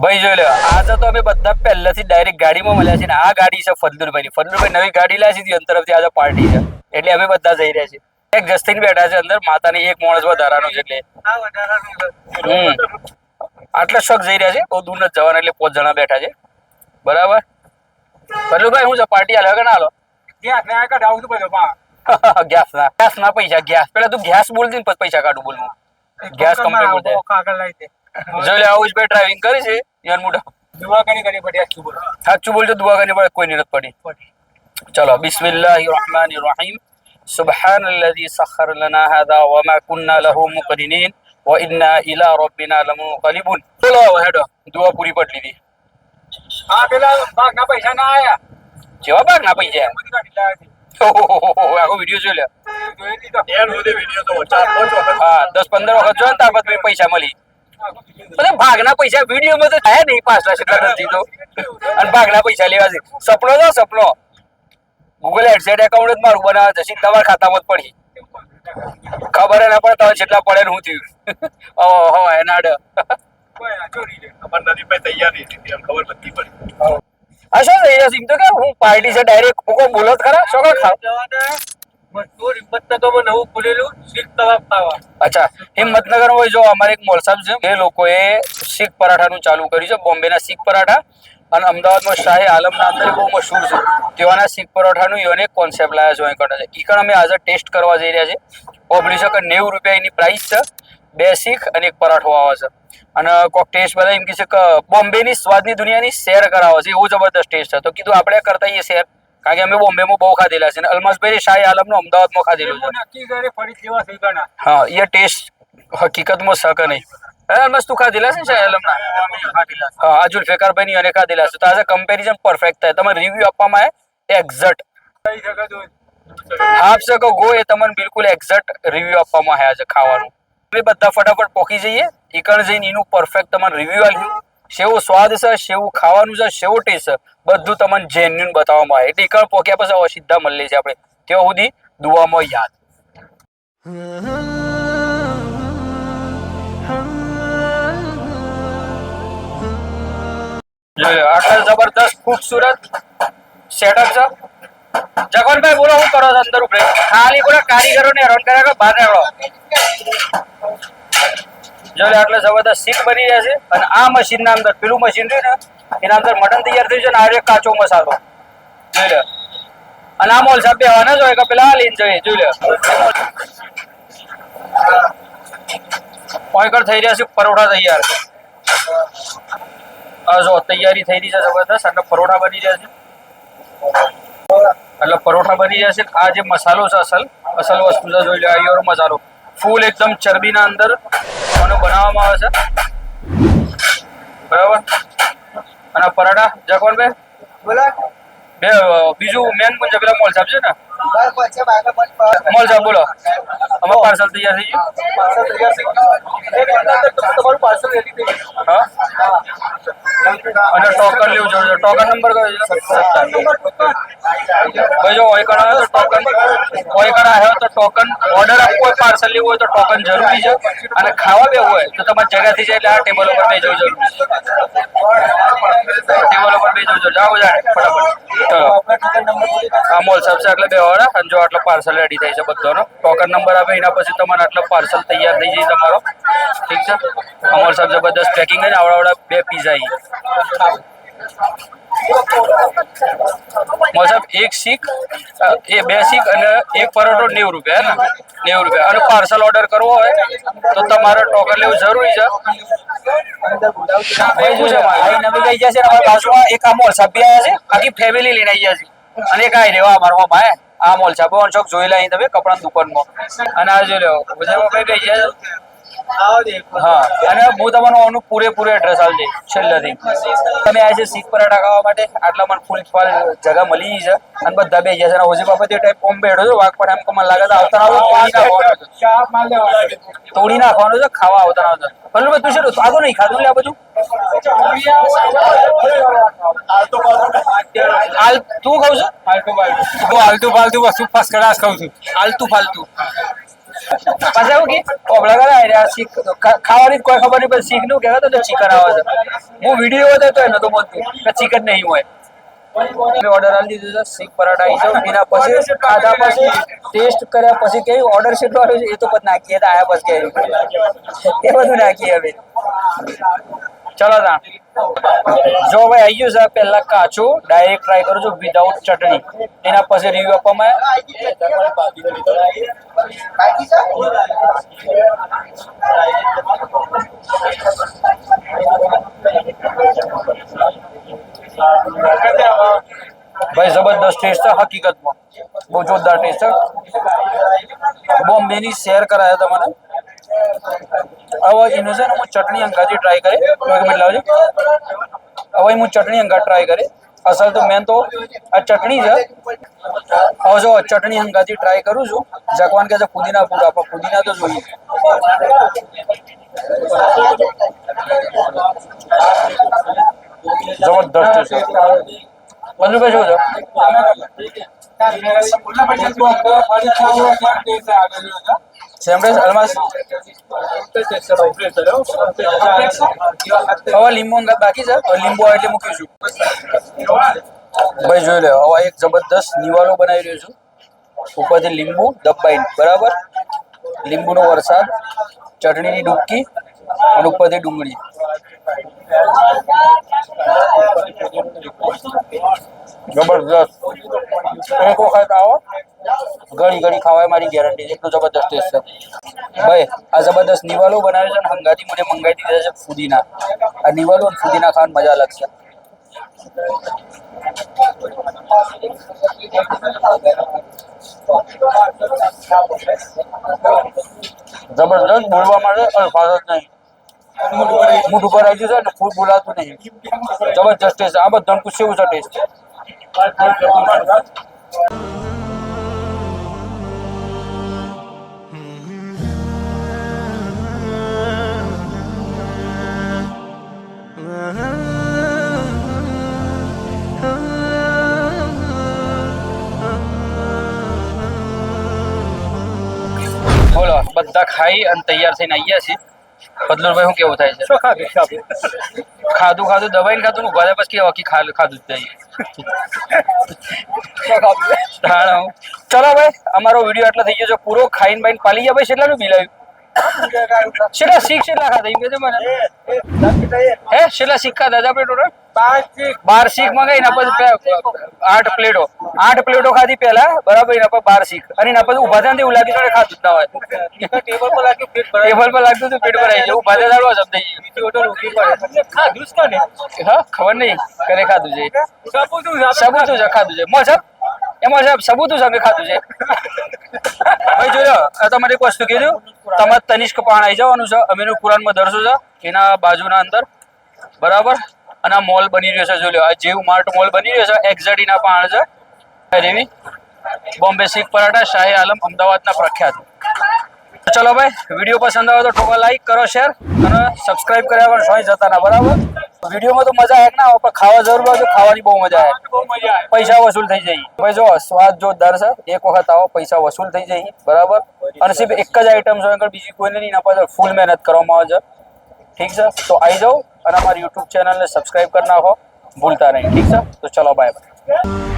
ભાઈ જોઈ લો, આજે તો અમે બધા પહેલેથી ડાયરેક્ટ ગાડીમાં મળ્યા છે ને આ ગાડી છે ફદલુરભાઈ. ફદલુરભાઈ નવી ગાડી લાવી છે તરફથી આજે પાર્ટી છે એટલે અમે બધા જઈ રહ્યા છીએ. એક જસ્તીન બેઠા છે અંદર, માતાની એક માણસ વધારાનો છે એટલે આટલા શક જઈ રહ્યા છે, બહુ દૂર નથી જવાના એટલે 5 જણા બેઠા છે. બરાબર ફદલુભાઈ, શું છે પાર્ટી હાલે કે ના હાલો? ગેસ ના પૈસા, ગેસ પેલા તું ગેસ બોલ દે પછી પૈસા કાઢું બોલ. ગેસ કમ્પ્લીટ બોલ દે. જો લે આવું જ ભાઈ ડ્રાઇવિંગ કરી છે યાર મોટા. દુઆ કરી પડી સાચું બોલજો, દુઆ કરી પડે કોઈ નથી પડી. ચલો બિસ્મિલ્લાહિર રહમાનિર રહીમ. સુબહાનલ્લઝી સખર લના હાદા વમા કુન્ના લહુ મુકરિનીન વ ઇન્ના ઇલા રબ્બિના લમુન્કલિબુન. બોલો હેડો, દુઆ પૂરી પડી લીધી. હા પેલા ભાગના પૈસા ના આયા. જેવા ભાગના પૈસા આખો વિડીયો જોઈ લે. હા 10-15 વખત જો તાર પછી પૈસા મળી. ભાગના પૈસા વિડીયોમાં તો થાય નહીં, 5 લાખ એટલા નથી તો. અને ભાગના પૈસા લેવા છે સપનો તો સપનો. ગૂગલ એડસેટ એકાઉન્ટ જ મારું બનાવે છે, સીધા તમારા ખાતામાં જ પડી. ખબર ના પડે તમે જેટલા પડે ને હું થયું. ઓહો એના આ શું થઈ જશે એમ તો કે હું પાર્ટી છે ડાયરેક્ટ કોઈ બોલો જ ખરા શું ખાવ. અચ્છા હિંમતનગર હોય જો અમારે એક મોલસાબ છે, એ લોકોએ શીખ પરાઠાનું ચાલુ કર્યું છે. બોમ્બેના શીખ પરાઠા અને અમદાવાદમાં શાહી આલમના અંદર બહુ મશહૂર છે. તેવાના શીખ પરાઠાનું એને કોન્સેપ્ટ લાવ્યા છે અહીં કરે છે. ઈકણ અમે આજે ટેસ્ટ કરવા જઈ રહ્યા છે. ઓગળી શકે 90 રૂપિયા એની પ્રાઇસ છે. 2 શીખ અને 1 પરાઠો આવે છે. અને કોક ટેસ્ટ બધા એમ કહે છે કે બોમ્બેની સ્વાદની દુનિયાની શેર કરાવે છે, એવું જબરદસ્ત ટેસ્ટ છે. તો કીધું આપણે કરતા એ શેર, કારણ કે અમે બોમ્બેમાં બહુ ખાધેલા છે. અલમસભાઈ શાહી આલમનો અમદાવાદમાં ખાધેલું છે. હા એ ટેસ્ટ હકીકતમાં શક નહીં. અલમસ તું ખાધેલા છે શાહી આલમના? હા આ જુલ્ફિકારભાઈ ની અને ખાધેલા છે. તો આજે કમ્પેરિઝન પરફેક્ટ થાય. તમારે રિવ્યુ આપવામાં આવે એક્ઝેક્ટ હાફ શકો ગો એ તમને બિલકુલ એક્ઝેક્ટ રિવ્યુ આપવામાં આવ્યા છે ખાવાનું. અમે બધા ફટાફટ પોકી જઈએ ઈકણ જઈને એનું પરફેક્ટ તમને રિવ્યુ આપ્યું. શેવો સ્વાદ છે, શેવું ખાવાનું છે, શેવો ટેસ્ટ છે, બધું તમને જેન્યુન બતાવવામાં આવે. એટલે ઈકણ પોક્યા પછી હવે સીધા મળી છે આપણે. ત્યાં સુધી દુઆમાં યાદ. આટલા જબરદસ્ત ખૂબસૂરત સેટઅપ છે. જગવંતભાઈ બોલો શું કરો છો અંદર ઉપરે? ખાલી બોલો કારીગરો ને હેરાન કર્યા કે બહાર નીકળો. જો આટલા જબરદસ્ત શીખ બની રહ્યા છે. અને આ મશીન ના અંદર પેલું મશીન રહ્યું ને એના અંદર મટન તૈયાર થયું છે ને આ કાચો મસાલો જોઈ લે. અને આ મોલ સાહેબ બેવાના જોઈએ કે પેલા લઈને જોઈએ જોઈ લે. પોઈકર થઈ રહ્યા છે પરોઠા તૈયાર. જો તૈયારી થઈ રહી છે જબરદસ્ત. એટલે પરોઠા બની રહ્યા છે. એટલે પરોઠા બની રહ્યા છે. આ જે મસાલો છે અસલ વસ્તુ છે જોઈ લો. આ મસાલો ફૂલ એકદમ ચરબીના અંદર આનો બનાવવામાં આવે છે. બરાબર. અને પરાઠા જગવનભાઈ બોલો. બીજું મેન પણ પેલા મોલ સાહેબ છે ને મોલ સાહેબ બોલો. અમારું પાર્સલ તૈયાર થઈ ગયું. તમારું પાર્સલ રેડી થઈ ગયું. હા અને ટોકન લેવું જોઈએ. ટોકન નંબર કયો છે? ભાઈ જો ઓયકણ આવ્યો તો ટોકન ઓર્ડર આપવો હોય, પાર્સલ લેવું હોય તો ટોકન જરૂરી છે. અને ખાવા બેવું હોય તો તમારે જગ્યાથી જાય એટલે આ ટેબલ ઉપર બે જવું જરૂરી છે. ટેબલ ઉપર બે જવું જાવ જાય ફટાફટ. આ મોલ સાહેબ છે એટલે બે વાળા અને જો આટલો પાર્સલ રેડી થાય છે બધાનો. ટોકન નંબર આપે એના પછી તમારે આટલો પાર્સલ તૈયાર થઈ જાય તમારો. ઠીક છે. અમોલ સાહેબ જબરદસ્ત પેકિંગ છે. આવડા 2 પીઝા મોલ સાહેબ 1 શીખ એ 2 શીખ અને 1 પરોઠો 90 રૂપિયા હે ને 90 રૂપિયા. અને પાર્સલ ઓર્ડર કરવો હોય તો તમારે ટોકન લેવું જરૂરી છે. નવી જશે બાજુમાં એક આ મોલ સાહેબ બી આવ્યા છે. આખી ફેમિલી લઈને આવી ગયા છે. અને એક આ રેવા અમારો ભાઈ આ મોલ સાહેબ ચોક જોયેલા અહીં તમે કપડાની દુકાનમાં. અને આ જોઈ લો બધા કઈ ગઈ છે. હા અને હું તમારું આનું પૂરેપૂરું એડ્રેસ આપજે છેલ્લેથી. તમે આ છે શીખ પરાઠા ખાવા માટે આટલા મને ફૂલ જગા મળી છે. અને બધા બે જશે હોજી બાબત એ ટાઈપ કોમ બેઠો છો વાઘ પણ એમ મને લાગે તો આવતા તોડી નાખવાનું છે ખાવા આવતા આવતા. ભલે બધું છે આગળ નહીં ખાધું લે આ બધું. તું ખાવ છું આલતુ ફાલતુ વસ્તુ ફર્સ્ટ ક્લાસ ખાઉં છું. આલતુ ફાલતુ પાછા એવું કે ઓબળા કરે આ શીખ ખાવાની કોઈ ખબર નહીં, પછી શીખ નું કહેવાય તો ચિકન આવે છે. હું વિડીયો હતો તો એનો તો બોલતું કે ચિકન નહીં હોય. ઓર્ડર આપી દીધો છે શીખ પરાઠા આવી જાવ. એના પછી ખાધા પછી ટેસ્ટ કર્યા પછી કે ઓર્ડર શીટ વાળું છે એ તો પછી નાખીએ તો આયા પછી કે એ બધું નાખીએ હવે. ચલો તા જો ભાઈ આવી ગયું છે. પહેલા કાચું ડાયરેક્ટ ટ્રાય કરું છું વિધાઉટ ચટણી, એના પછી રિવ્યુ આપવામાં ભાઈ જબરદસ્ત ટેસ્ટ છે. હકીકતમાં બહુ જોરદાર ટેસ્ટ છે. બોમ્બે ની શેર કરાયા તમને. હવે એનું છે ને હું ચટણી અંગાથી ટ્રાય કરી લાવજો. હવે હું ચટણી અંગા ટ્રાય કરી. અસલ તો મેન તો આ ચટણી છે. હવે જો ચટણી અંગાથી ટ્રાય કરું છું. જગવાન કે છે પુદીના પૂરા, પણ પુદીના તો જોઈએ. જબરદસ્ત છે. મનુભાઈ શું છે? સેમરેજ અલમાસ હવે લીંબુ અંગત બાકી છે. લીંબુ આવે એટલે મૂકીશું. ભાઈ જોઈ લે. હવે એક જબરદસ્ત નિવાલો બનાવી રહ્યો છું. ઉપરથી લીંબુ દબાઈને બરાબર, લીંબુનો વરસાદ, ચટણીની ડૂબકી અને ઉપરથી ડુંગળી. જબરદસ્ત. એક વખત આવો, ઘડી ઘડી ખાવાય મારી ગેરંટી. એટલું જબરદસ્ત ટેસ્ટ છે ભાઈ. આ જબરદસ્ત નિવાલો બનાવે છે અને હંગાથી મને મંગાવી દીધા છે ફુદીના. આ નિવાલો અને ફુદીના ખાવાની મજા લાગશે. જબરદસ્ત. બોલવા માટે અલ્ફાઝ જ નહીં. મૂઠ ઉપર આવી ગયું છે ને ફૂડ બોલાતું નહીં. જબરદસ્ત ટેસ્ટ. આ બધા પૂછ્યું છે ટેસ્ટ. બોલો બધા ખાઈ અને તૈયાર થઈને આવ્યા છીએ. બદલુભાઈ શું કેવું થાય છે? ખાધું ખાધું દબાઈને ખાધું ઉભા થયા પછી કે ખાધું જ જઈએ. ચલો ભાઈ અમારો વિડીયો આટલો થઈ ગયો છે પૂરો. ખાઈને બાઈને પાલી ગયા ભાઈ. કેટલાનું બિલ આવ્યું? કેટલા શીખ કેટલા ખાધા એમ કે મને? હે કેટલા શીખ ખાધા હતા આપણે ટોટલ? 12 શીખ મંગાઈ. પછી 8 પ્લેટો ખાધી પેલા બરાબર. એના પર 12 શીખ અને એના પછી ઉભા થયા એવું લાગ્યું કે ખાધું જ ના હોય. ટેબલ પર લાગતું પેટ ભરાઈ જાય. ઉભા થયા ચાલવા સમજાઈ ગયું. હા ખબર નહીં કરે ખાધું છે. સબૂતું છે ખાધું છે. મોસબ એમાં સાહેબ સબૂતું છે ખાધું છે. ભાઈ જોયો તમારે એક વસ્તુ કીધું. તમારે તનિષ્ક પાણ આવી જવાનું છે. અમીરનું કુરાનમાં દરસો છે એના બાજુના અંદર બરાબર. અને આ મોલ બની રહ્યો છે. જોઈ લો આ જેવું માર્ટ મોલ બની રહ્યો છે. એક્ઝેટીના પાણ છે. રેવી બોમ્બે શીખ પરાઠા શાહી આલમ અમદાવાદના પ્રખ્યાત. ચલો ભાઈ વિડીયો પસંદ આવે તો ઠોકા લાઈક કરો, શેર અને સબસ્ક્રાઇબ કર્યા પણ સોય જતા ના બરાબર. વિડીયોમાં તો મજા આવે ના આવે પણ ખાવા જરૂર હોય તો ખાવાની બહુ મજા આવે. પૈસા વસૂલ થઈ જાય ભાઈ. જો સ્વાદ જોરદાર છે. એક વખત આવો પૈસા વસૂલ થઈ જાય બરાબર. અને સિર્ફ એક જ આઈટમ છે આગળ બીજી કોઈને નહીં. ના પાછળ ફૂલ મહેનત કરવામાં આવે છે. ઠીક છે તો આવી જાઓ અને અમારી યુટ્યુબ ચેનલને સબસ્ક્રાઇબ કરી નાખો ભૂલતા નહીં. ઠીક છે તો ચલો બાય બાય.